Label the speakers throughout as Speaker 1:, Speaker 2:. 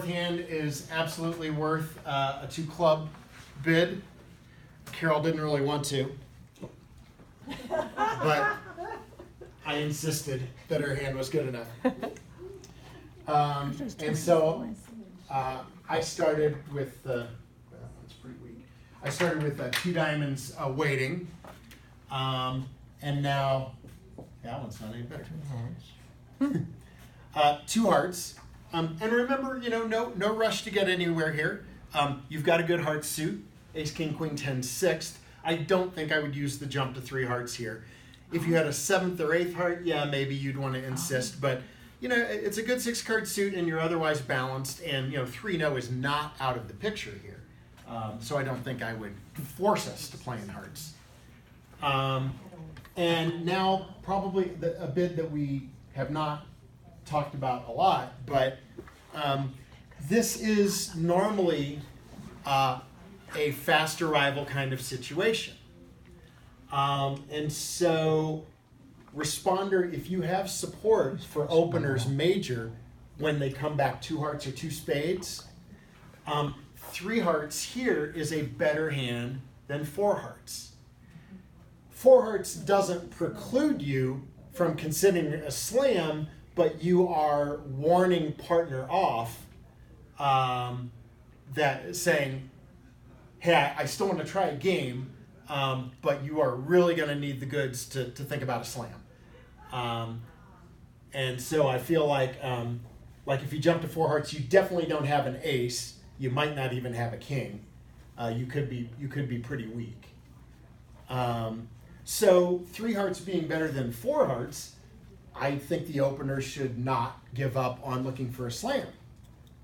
Speaker 1: fourth hand is absolutely worth a 2-club bid. Carol didn't really want to, but I insisted that her hand was good enough. And so I started with, that's pretty weak. I started with 2 diamonds waiting, and now that one's not any better. 2 hearts. And remember, no rush to get anywhere here. You've got a good heart suit, ace, king, queen, 10, 6th. I don't think I would use the jump to 3 hearts here. If you had a 7th or 8th heart, yeah, maybe you'd want to insist. But, it's a good 6-card suit and you're otherwise balanced. And, 3-0 is not out of the picture here. So I don't think I would force us to play in hearts. And now probably a bid that we have not talked about a lot, but this is normally a fast arrival kind of situation. And so responder, if you have support for openers major when they come back 2 hearts or 2 spades, 3 hearts here is a better hand than 4 hearts. 4 hearts doesn't preclude you from considering a slam, but you are warning partner off, that saying, hey, I still want to try a game, but you are really going to need the goods to think about a slam. And so I feel like if you jump to 4 hearts, you definitely don't have an ace. You might not even have a king. You could be pretty weak. So 3 hearts being better than 4 hearts, I think the opener should not give up on looking for a slam,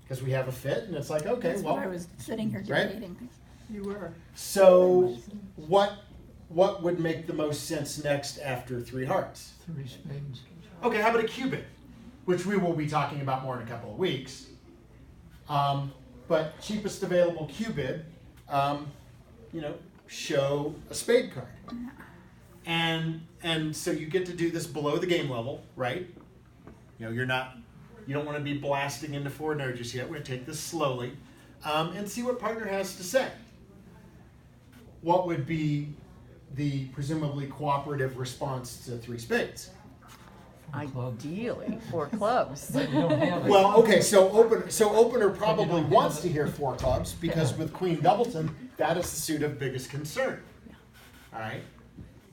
Speaker 1: because we have a fit, and it's like, okay,
Speaker 2: That's
Speaker 1: well,
Speaker 2: what I was sitting here
Speaker 1: right?
Speaker 2: debating.
Speaker 3: You were.
Speaker 1: So what would make the most sense next after 3 hearts?
Speaker 3: 3 spades.
Speaker 1: Okay, how about a cubit, which we will be talking about more in a couple of weeks. But cheapest available cubit, show a spade card. And so you get to do this below the game level, right? You don't want to be blasting into 4 no just yet. We're going to take this slowly and see what partner has to say. What would be the presumably cooperative response to 3 spades?
Speaker 4: Ideally, 4 clubs.
Speaker 3: But you don't have it.
Speaker 1: Well, okay, so opener probably wants to hear 4 clubs, because with Queen Doubleton, that is the suit of biggest concern. All right?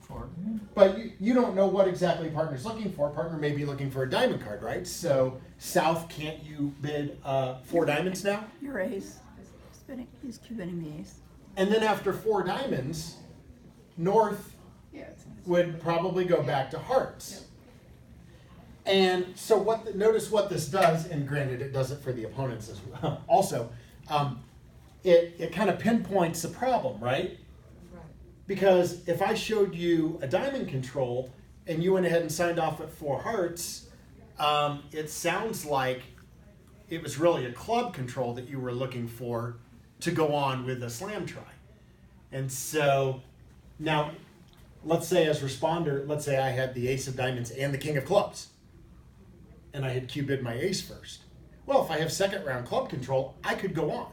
Speaker 3: 4.
Speaker 1: But you don't know what exactly partner's looking for. Partner may be looking for a diamond card, right? So South, can't you bid 4 diamonds now?
Speaker 2: Your ace. He's cubiting the ace.
Speaker 1: And then after 4 diamonds, North would probably go back to hearts. And so notice what this does, and granted it does it for the opponents as well. Also, it kind of pinpoints the problem, right? Because if I showed you a diamond control and you went ahead and signed off at 4 hearts, it sounds like it was really a club control that you were looking for to go on with a slam try. And so now, let's say as responder, let's say I had the ace of diamonds and the king of clubs, and I had cubid my ace first. Well, if I have 2nd round club control, I could go on,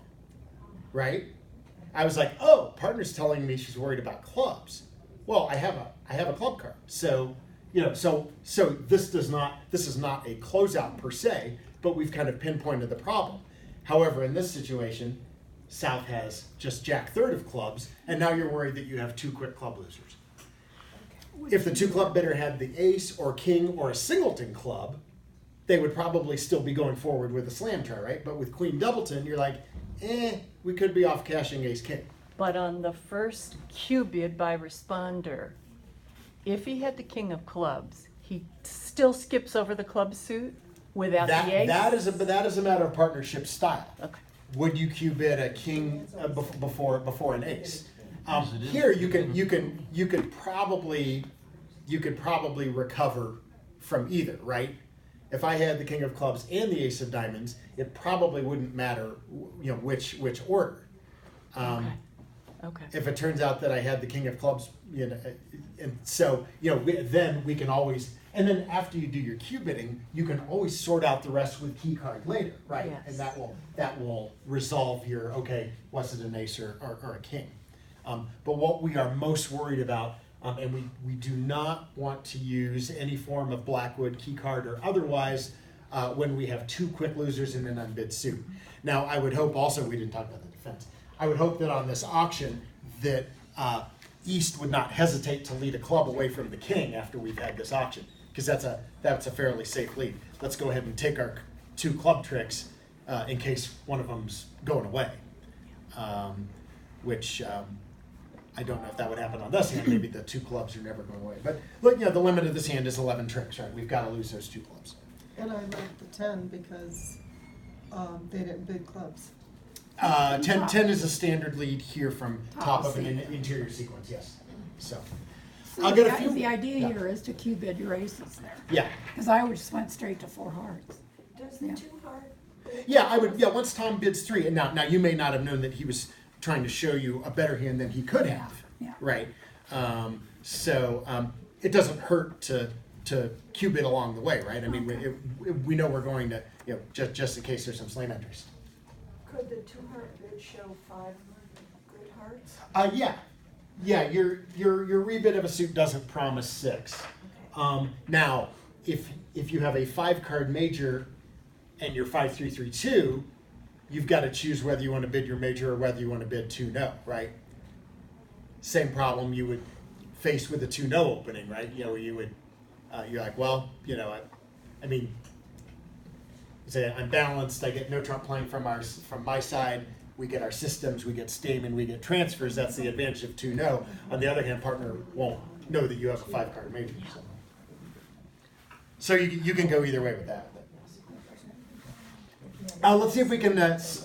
Speaker 1: right? I was like, oh, partner's telling me she's worried about clubs. Well, I have a club card. So, so this is not a closeout per se, but we've kind of pinpointed the problem. However, in this situation, South has just Jack 3rd of clubs, and now you're worried that you have 2 quick club losers. If the 2 club bidder had the ace or king or a singleton club, they would probably still be going forward with a slam try, right? But with Queen Doubleton, you're like, we could be off cashing ace king.
Speaker 4: But on the first cubid by responder, if he had the king of clubs, he still skips over the club suit without the ace?
Speaker 1: That is a matter of partnership style.
Speaker 4: Okay.
Speaker 1: Would you cubid a king before an ace? Here you could probably recover from either, right? If I had the king of clubs and the ace of diamonds, it probably wouldn't matter, which order.
Speaker 4: Okay.
Speaker 1: If it turns out that I had the king of clubs, you know, and so, you know, then we can always, and then after you do your cue bidding, you can always sort out the rest with key card later, right?
Speaker 4: Yes.
Speaker 1: And that will resolve your, okay, was it an ace or a king? But what we are most worried about, and we do not want to use any form of blackwood, key card, or otherwise when we have two quick losers in an unbid suit. Now, I would hope also, we didn't talk about the defense, I would hope that on this auction that East would not hesitate to lead a club away from the king after we've had this auction, because that's a fairly safe lead. Let's go ahead and take our two club tricks in case one of them's going away, which I don't know if that would happen on this hand. Maybe the two clubs are never going away. But look, you know, the limit of this hand is 11 tricks, right? We've got to lose those two clubs.
Speaker 5: And I like the 10 because they didn't bid clubs.
Speaker 1: 10 is a standard lead here from top of an
Speaker 2: sequence.
Speaker 1: interior sequence, yes. So,
Speaker 2: So
Speaker 1: I'll get a
Speaker 2: the-
Speaker 1: few.
Speaker 2: The idea
Speaker 1: yeah.
Speaker 2: here is to cue bid your aces there.
Speaker 1: Yeah,
Speaker 2: Because I would just went straight to 4 hearts.
Speaker 6: Does
Speaker 2: Yeah.
Speaker 6: the 2 heart?
Speaker 1: yeah, I would. Yeah, once Tom bids 3, and now you may not have known that he was trying to show you a better hand than he could have,
Speaker 2: Yeah.
Speaker 1: right? It doesn't hurt to cue bid along the way, right? I mean, we know we're going to, you know, just in case there's some slam entries.
Speaker 6: Could the 2 heart bid show 5 good hearts?
Speaker 1: Yeah. Your rebid of a suit doesn't promise 6. Now, if you have a 5-card major and you're 5-3-3-2, you've got to choose whether you want to bid your major or whether you want to bid 2-no, right? Same problem you would face with a 2-no opening, right? You know, you would you're like, well, you know, I mean, say I'm balanced. I get no trump playing from my side. We get our systems, we get steam, we get transfers. That's the advantage of 2-no. On the other hand, partner won't know that you have a 5-card major. So you can go either way with that. Let's see if we can